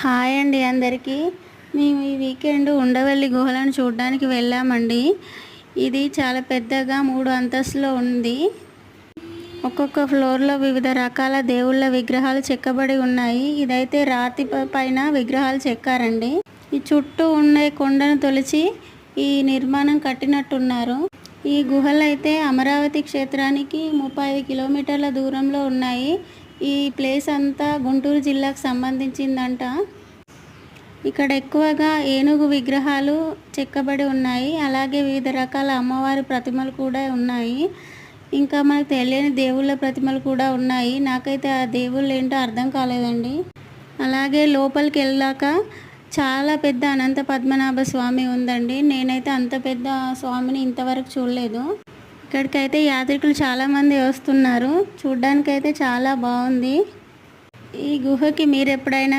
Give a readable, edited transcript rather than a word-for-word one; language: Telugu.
హాయ్ అండి అందరికీ. మేము ఈ వీకెండ్ ఉండవల్లి గుహలను చూడడానికి వెళ్ళామండి. ఇది చాలా పెద్దగా 3 అంతస్తులో ఉంది. ఒక్కొక్క ఫ్లోర్లో వివిధ రకాల దేవుళ్ళ విగ్రహాలు చెక్కబడి ఉన్నాయి. ఇదైతే రాతి పైన విగ్రహాలు చెక్కారండి. ఈ చుట్టూ ఉండే కొండను తొలిచి ఈ నిర్మాణం కట్టినట్టున్నారు. ఈ గుహలు అయితే అమరావతి క్షేత్రానికి 35 కిలోమీటర్ల దూరంలో ఉన్నాయి. ఈ ప్లేస్ అంతా గుంటూరు జిల్లాకు సంబంధించిందంట. ఇక్కడ ఎక్కువగా ఏనుగు విగ్రహాలు చెక్కబడి ఉన్నాయి. అలాగే వివిధ రకాల అమ్మవారి ప్రతిమలు కూడా ఉన్నాయి. ఇంకా మనకు తెలియని దేవుళ్ళ ప్రతిమలు కూడా ఉన్నాయి. నాకైతే ఆ దేవుళ్ళు ఏంటో అర్థం కాలేదండి. అలాగే లోపలికి వెళ్ళాక చాలా పెద్ద అనంత పద్మనాభ స్వామి ఉందండి. నేనైతే అంత పెద్ద స్వామిని ఇంతవరకు చూడలేదు. ఇక్కడికైతే యాత్రికులు చాలామంది వస్తున్నారు. చూడ్డానికైతే చాలా బాగుంది. ఈ గుహకి మీరు ఎప్పుడైనా